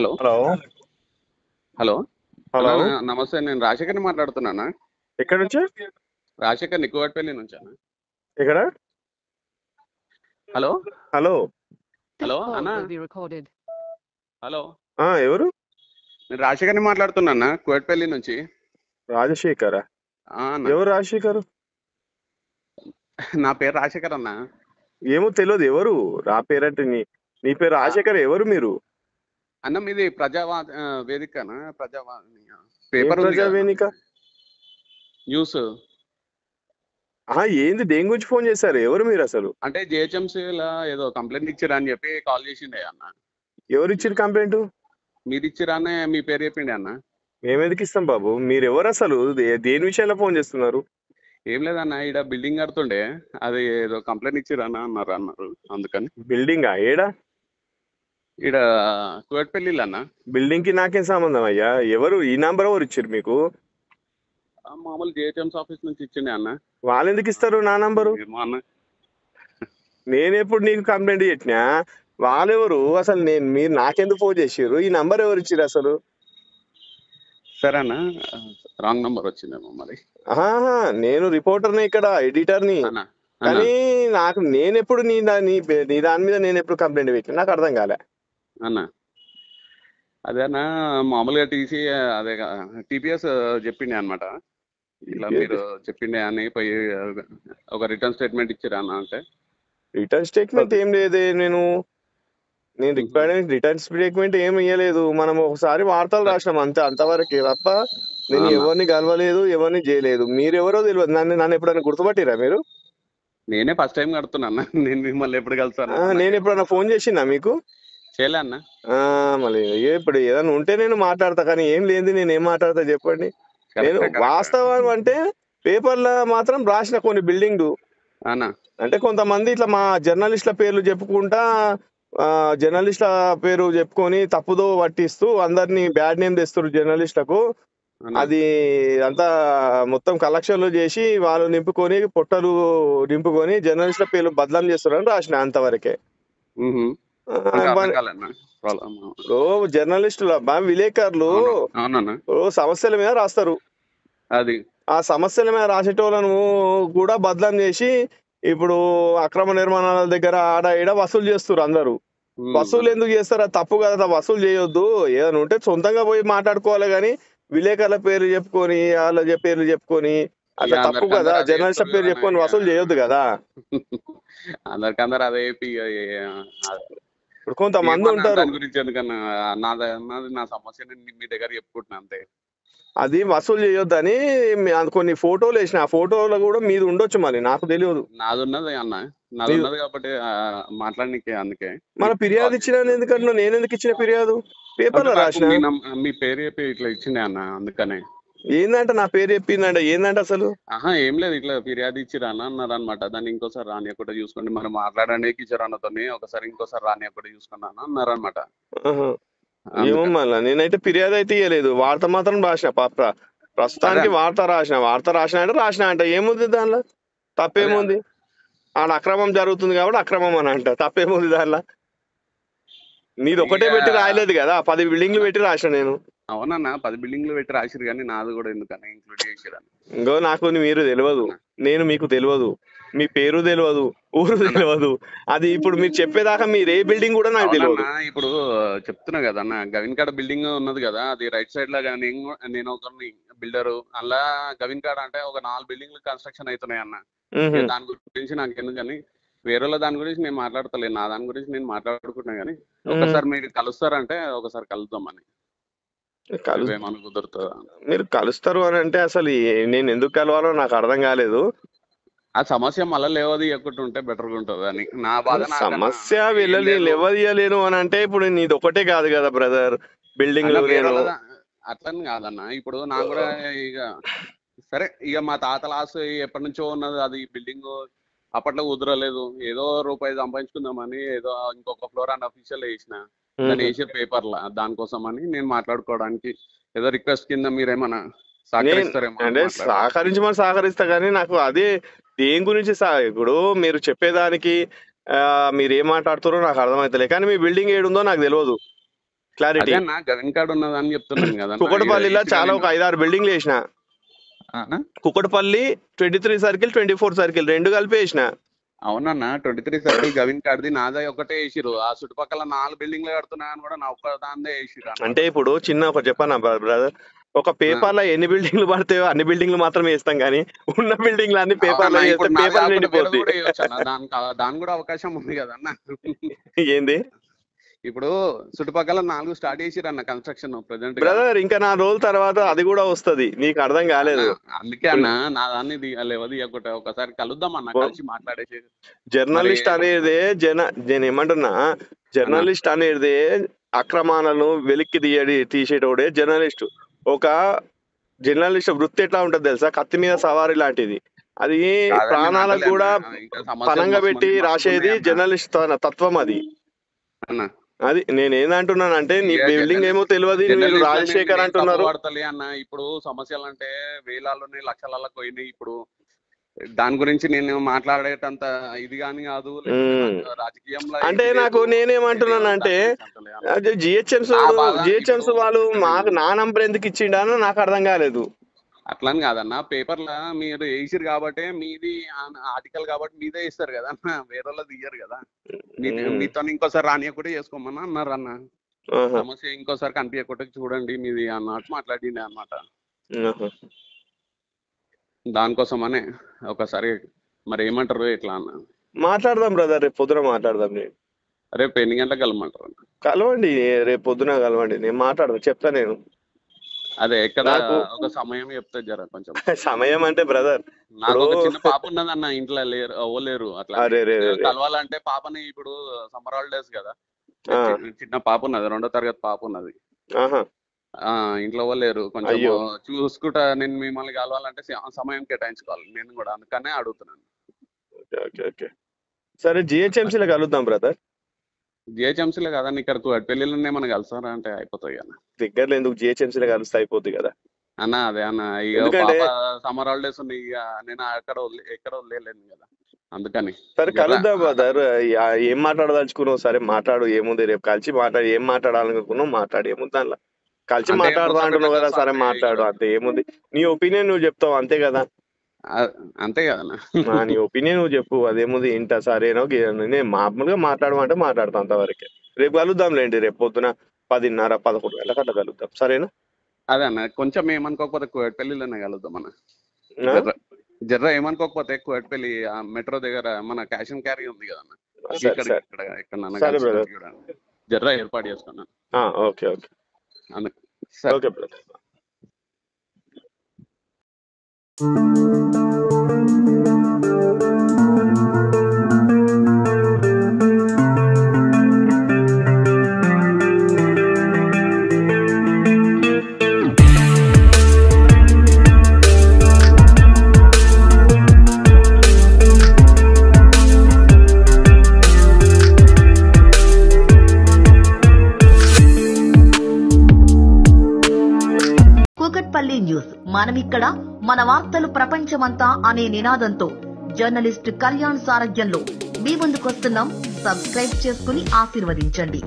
Hello. Hello hello. Hello అన్నా, నమస్తే. నేను రాజశేఖర్ని మాట్లాడుతున్నానా? ఎక్కడి నుంచి? రాజశేఖర్ నిక్కువట్పల్లి నుంచి అన్న. ఎక్కడ? Hello. Hello hello This call అన్నా. will be recorded. హలో. ఎవరు? నేను రాజశేఖర్ని మాట్లాడుతున్నానా కువట్పల్లి నుంచి. రాజశేఖర? అన్న, ఎవరు రాజశేఖర్? నా పేరు రాజశేఖర్ అన్న. ఏమో తెలియదు. ఎవరు నా పేరంటే నీ పేరు రాజశేఖర్? ఎవరు మీరు? అన్న, మీది వేదికనా? ఏం పేపర్ ఉంది కదా, ప్రజావేదిక? న్యూస్. ఏంది? దేని గురించి ఫోన్ చేశారు? ఎవరు మీరు అసలు? అంటే జిహెచ్ఎంసీలో ఏదో కంప్లైంట్ ఇచ్చిరా అని చెప్పి కాల్ చేసిండే అన్న. ఎవరు ఇచ్చారు కంప్లైంట్? మీరు ఇచ్చిరా అని మీ పేరు చెప్పిండే అన్న. మేము ఎందుకు ఇస్తాం బాబు? మీరు ఎవరు అసలు? దేని విషయంలో ఫోన్ చేస్తున్నారు? ఏం లేదన్న, ఈడ బిల్డింగ్ కడుతుండే, అది ఏదో కంప్లైంట్ ఇచ్చిరా అన్నారు అందుకని. బిల్డింగ్ ఏడా? ఈడ కువట్పల్లిలో అన్న. బిల్డింగ్ కి నాకేం సంబంధం అయ్యా? ఎవరు ఈ నంబర్ ఎవరు ఇచ్చారు మీకు? మామూలు జిహెచ్ఎంసీ ఆఫీస్ నుంచి ఇచ్చిండే అన్న. వాళ్ళు ఎందుకు ఇస్తారు నా నంబరు? మా అన్న. నేనెప్పుడు నీకు కంప్లైంట్ చేసినా? వాళ్ళెవరు అసలు? మీరు నాకెందుకు ఫోన్ చేసారు? ఈ నంబర్ ఎవరు ఇచ్చారు అసలు? సరే అన్న, రాంగ్ నంబర్ వచ్చిందేమో మరి. నేను రిపోర్టర్ని, ఇక్కడ ఎడిటర్ని. అన్న కానీ నేనెప్పుడు నీ దాని మీద నేను ఎప్పుడు కంప్లైంట్ పెట్టినా నాకు అర్థం కాలే. అన్న అదే అన్న, మామూలుగా అదే టీపీఎస్ చెప్పిండే అనమాట. ఇట్లా మీరు చెప్పిండే అని పోయి ఒక రిటర్న్ స్టేట్మెంట్ ఇచ్చిరా అన్న. అంటే రిటర్న్ స్టేట్మెంట్ ఏం లేదే. నేను రిటర్న్ స్టేట్మెంట్ ఏం ఇయ్యలేదు. మనం ఒకసారి వార్తలు రాసినాం అంతే, అంతవరకే తప్ప నేను ఎవరిని కలవలేదు, ఎవరిని చేయలేదు. మీరెవరో తెలియదు. నన్ను ఎప్పుడైనా గుర్తుపట్టిరా మీరు? నేనే ఫస్ట్ టైం కడుతున్నా అన్న. నేను మిమ్మల్ని ఎప్పుడు కలుస్తాను? నేను ఎప్పుడైనా ఫోన్ చేసిందా మీకు? చేయలే అన్న. మళ్ళీ ఇప్పుడు ఏదైనా ఉంటే నేను మాట్లాడతా, కానీ ఏం లేదు. నేను ఏం మాట్లాడతా చెప్పండి? నేను వాస్తవం అంటే పేపర్లో మాత్రం రాసిన కొన్ని బిల్డింగ్ అన్న. అంటే కొంతమంది ఇట్లా మా జర్నలిస్టుల పేర్లు చెప్పుకుంటా, జర్నలిస్టుల పేరు చెప్పుకొని తప్పుదో పట్టిస్తూ అందరినీ బ్యాడ్ నేమ్ తెస్తారు జర్నలిస్టులకు. అది అంతా మొత్తం కలెక్షన్లు చేసి వాళ్ళు నింపుకొని పొట్టలు నింపుకొని జర్నలిస్టుల పేర్లు బదలాం చేస్తారని రాసిన అంతవరకే. జర్నలిస్టులు విలేకరులు సమస్యల మీద రాస్తారు. అది ఆ సమస్యల మీద రాసేటోళ్ళను కూడా బదలాం చేసి ఇప్పుడు అక్రమ నిర్మాణాల దగ్గర ఆడ ఈడ వసూలు చేస్తారు అందరూ. వసూలు ఎందుకు చేస్తారు? అది తప్పు కదా, వసూలు చేయొద్దు. ఏదైనా ఉంటే సొంతంగా పోయి మాట్లాడుకోవాలి, కానీ విలేకరుల పేర్లు చెప్పుకొని వాళ్ళ పేర్లు చెప్పుకొని అట్లా తప్పు కదా. జర్నలిస్ట్ పేరు చెప్పుకొని వసూలు చేయొద్దు కదా. అందరికందరూ అదే. ఇప్పుడు కొంతమంది ఉంటారు. దాని గురించి ఎందుకన్నా, నా సమస్యని మీ దగ్గర చెప్పుకుంటున్నా అంతే. అది వసూలు చేయొద్దని కొన్ని ఫోటోలు వేసిన. ఆ ఫోటోలో కూడా మీది ఉండొచ్చు, మరి నాకు తెలియదు. నాది ఉన్నది అన్న, నాది ఉన్నది కాబట్టి మాట్లాడనీకే. అందుకే మన ఫిర్యాదు ఇచ్చిన ఎందుకంటున్నా? నేను ఎందుకు ఇచ్చిన ఫిర్యాదు? పేపర్లో రాసిన. మీ పేరు చెప్పి ఇట్లా ఇచ్చిండే అన్న, అందుకనే. ఏందంటే నా పేరు చెప్పిందంటే ఏందంటే అసలు? ఏం లేదు, ఇట్లా ఫిర్యాదు ఇచ్చిరా అన్న అన్నారు అనమాట. దాన్ని ఇంకోసారి రానియకుండా చూసుకోండి, మనం మాట్లాడడానికి ఇచ్చారు అన్నతోని ఒకసారి ఇంకోసారి రానియకుండా చూసుకున్నాను అన్నారు అనమాట. ఏమో మళ్ళా నేనైతే ఫిర్యాదు అయితే ఇవ్వలేదు. వార్త మాత్రం రాసిన. ప్రస్తుతానికి వార్త రాసిన అంటే ఏముంది దానిలో? తప్పేముంది? ఆడ అక్రమం జరుగుతుంది కాబట్టి అక్రమం అని అంట. తప్పేముంది దానిలో? నీది ఒకటే పెట్టి రాయలేదు కదా, 10 బిల్డింగ్లు పెట్టి రాసిన నేను. అవునన్నా, 10 బిల్డింగ్లు పెట్టి రాసిరు, కానీ నాది కూడా ఎందుకన్నా ఇంక్లూడ్ చేసిరని. ఇంకో నాకు మీరు తెలియదు, నేను మీకు తెలియదు, మీ పేరు తెలియదు, ఊరు తెలియదు. అది ఇప్పుడు మీరు చెప్పేదాకా మీరు ఏ బిల్డింగ్ కూడా నాకు తెలియదు. ఇప్పుడు చెప్తున్నా కదా అన్న, గవిన్ కాడ బిల్డింగ్ ఉన్నది కదా, అది రైట్ సైడ్ లాగా. నేను ఒక బిల్డరు అలా గవిన్ కాడ అంటే ఒక 4 బిల్డింగ్లు కన్స్ట్రక్షన్ అవుతున్నాయి అన్న. దాని గురించి నాకు ఎందుకని, వేరే దాని గురించి నేను మాట్లాడతలేను, నా దాని గురించి నేను మాట్లాడుకుంటున్నా. కానీ ఒకసారి మీరు కలుస్తారంటే ఒకసారి కలుద్దామని. కుదురుతుందా? మీరు కలుస్తారు అని అంటే అసలు నేను ఎందుకు కలవాలో నాకు అర్థం కాలేదు. ఆ సమస్య మళ్ళీ లేవదీయకుండా ఉంటే బెటర్గా ఉంటుంది అని నా బాధ. సమస్య లేవదీయలేను అని అంటే ఇప్పుడు నీది ఒకటే కాదు కదా బ్రదర్ బిల్డింగ్. అట్లని కాదన్న, ఇప్పుడు నాకు కూడా ఇక సరే, ఇక మా తాతల ఆస్తి ఎప్పటి నుంచో ఉన్నది, అది బిల్డింగ్ అప్పట్లో కుదరలేదు. ఏదో రూపాయి సంపాదించుకుందామని ఏదో ఇంకొక ఫ్లోర్ అన్న అఫీషియల్ వేసిన, దాన్ని వేసే పేపర్ల దానికోసం అని నేను మాట్లాడుకోవడానికి ఏదో రిక్వెస్ట్ కింద మీరేమన్నా సహకరిస్తారేమో. అంటే సహకరించమని సహకరిస్తా, కానీ నాకు అదే దేని గురించి ఇప్పుడు మీరు చెప్పేదానికి మీరు ఏం మాట్లాడుతారో నాకు అర్థమవుతలే. కానీ మీ బిల్డింగ్ ఏడుందో నాకు తెలియదు. క్లారిటీ. అదే అన్న గగన్ కార్డ్ ఉన్నదని చెప్తున్నాను కదా కుకటపల్లిలో చాలా ఒక 5-6 బిల్డింగ్లు వేసిన. అన్న. కుకటపల్లి 23 సర్కిల్ 24 సర్కిల్ 2 కలిపి వేసిన. అవునన్న 23 సర్కిల్ గవిన్ కార్డ్ది నాదే ఒకటే వేసిరు. ఆ చుట్టుపక్కల 4 బిల్డింగ్లు కడుతున్నాయని కూడా నా ఒక్క దాన్నే వేసిరు. అంటే ఇప్పుడు చిన్న ఒక చెప్పాను బ్రదర్, ఒక పేపర్ లో ఎన్ని బిల్డింగ్లు పడతాయో అన్ని బిల్డింగ్లు మాత్రమే వేస్తాం కానీ ఉన్న బిల్డింగ్లు అన్ని పేపర్ లో వేస్తే పేపర్ నిండిపోద్ది. దాని కూడా అవకాశం ఉంది కదన్న. ఏంది ఇప్పుడు చుట్టుపక్కల 4 స్టార్ట్ చేసిరు అన్న కన్స్ట్రక్షన్ ప్రెసెంట్ బ్రదర్. ఇంకా 4 రోజుల తర్వాత అది కూడా వస్తది, నీకు అర్థం కాలేదు. అందుకే అన్న నా దాన్ని ఒకసారి కలుద్దాం అన్న, కలిసి మాట్లాడేసి. జర్నలిస్ట్ అనేది నేను ఏమంటున్నా, జర్నలిస్ట్ అనేది అక్రమాలను వెలిక్కి తీసేటోడే జర్నలిస్ట్. ఒక జర్నలిస్ట్ వృత్తి ఎట్లా ఉంటది తెలుసా, కత్తి మీద సవారీ లాంటిది. అది ప్రాణాలకు కూడా పనంగా పెట్టి రాసేది జర్నలిస్ట్ తత్వం అది. అది నేను ఏందంటున్నానంటే, నీ బిల్డింగ్ ఏమో తెలియదు, మీరు రాజశేఖర్ అంటున్నారు అన్న. ఇప్పుడు సమస్యలు అంటే వేలలోనే లక్షలలో పోయినాయి. ఇప్పుడు దాని గురించి నేను మాట్లాడేటంత ఇది కానీ కాదు రాజకీయంలో. అంటే నాకు నేనేమంటున్నానంటే, జిహెచ్ఎంసీ వాళ్ళు మాకు నా నంబర్ ఎందుకు ఇచ్చిండని నాకు అర్థం కాలేదు. అట్లని కాదన్న, పేపర్లో మీరు వేసిరు కాబట్టి మీది ఆర్టికల్ కాబట్టి మీదే ఇస్తారు కదా అన్న, వేరే వాళ్ళది ఇయ్యరు కదా. మీతో ఇంకోసారి రానియకుండా చేసుకోమన్నా అన్నారు అన్న. సమస్య ఇంకోసారి కనిపించకుండా చూడండి మీది అన్నట్టు మాట్లాడింది అన్నమాట. దానికోసమనే ఒకసారి మరి ఏమంటారు ఎట్లా అన్న మాట్లాడదాం బ్రదర్, రేపు పొద్దున మాట్లాడదాం. నేను రేపు ఎన్ని గంటలకు కలమంటారు అన్న? కలవండి, రేపు పొద్దున కలవండి, నేను మాట్లాడదాం, చెప్తా నేను. అదే ఎక్కడ ఒక సమయం చెప్తే జర కొంచెం. సమయం అంటే బ్రదర్, నాకు ఒక చిన్న పాప ఉన్నదన్న, ఇంట్లో లేరు అట్లా కలవాలంటే. పాపని ఇప్పుడు సమ్మర్ హాలిడేస్ కదా, చిన్న పాప ఉన్నది, 2వ తరగతి పాప ఉన్నది. ఇంట్లో లేరు, కొంచెం చూసుకుంటా. నేను మిమ్మల్ని కలవాలంటే సమయం కేటాయించుకోవాలి నేను కూడా, అందుకనే అడుగుతున్నాను. సరే జిహెచ్ఎంసీలో కలుద్దాం బ్రదర్. జిహెచ్ఎంసీలో కదా ఇక్కడ పెళ్లిలోనే మనం కలుస్తారా అంటే అయిపోతాయి అన్న. దగ్గరలో ఎందుకు, జిహెచ్ఎంసీలో కలిస్తే అయిపోద్ది కదా అన్న. అదే అన్న, ఇక సమ్మర్ హాలిడేస్ ఉన్నాయి, ఇక నేను ఎక్కడ వదిలేను కదా, అందుకని. సరే కలుద్దాం బ్రదర్. ఏం మాట్లాడదలుచుకున్నావు సరే మాట్లాడు, ఏముంది. రేపు కలిసి మాట్లాడి ఏం మాట్లాడాలనుకున్నావు మాట్లాడు, ఏముంది దానిలో. కలిసి మాట్లాడదా అంటున్నావు కదా, సరే మాట్లాడు, అంతే. ఏముంది, నీ ఒపీనియన్ నువ్వు చెప్తావు అంతే కదా. అంతే కదన్నా, నీ ఒపీనియన్ నువ్వు చెప్పు, అదేముంది. ఇంట సరేనో నేను మామూలుగా మాట్లాడమంటే మాట్లాడతా, అంతవరకే. రేపు కలుద్దాంలేండి, రేపు పొద్దున 10:30 11 గంటలకు అట్లా కలుద్దాం, సరేనా? అదే అన్న, కొంచెం ఏమనుకోకపోతే కోయట్పల్లిలోనే కలుద్దాం అన్న. జర్ర ఏమనుకోకపోతే కోయట్పల్లి మెట్రో దగ్గర మన క్యాష్ అండ్ క్యారీ ఉంది కదన్న, ఇక్కడ జర్ర ఏర్పాటు చేసుకున్నాను. Okay okay okay brother. Kukatpally news, మనమిక్కడ మన వార్తలు ప్రపంచమంతా అనే నినాదంతో జర్నలిస్ట్ కళ్యాణ్ సారథ్యంలో మీ ముందుకొస్తున్నాం. సబ్స్క్రైబ్ చేసుకుని ఆశీర్వదించండి.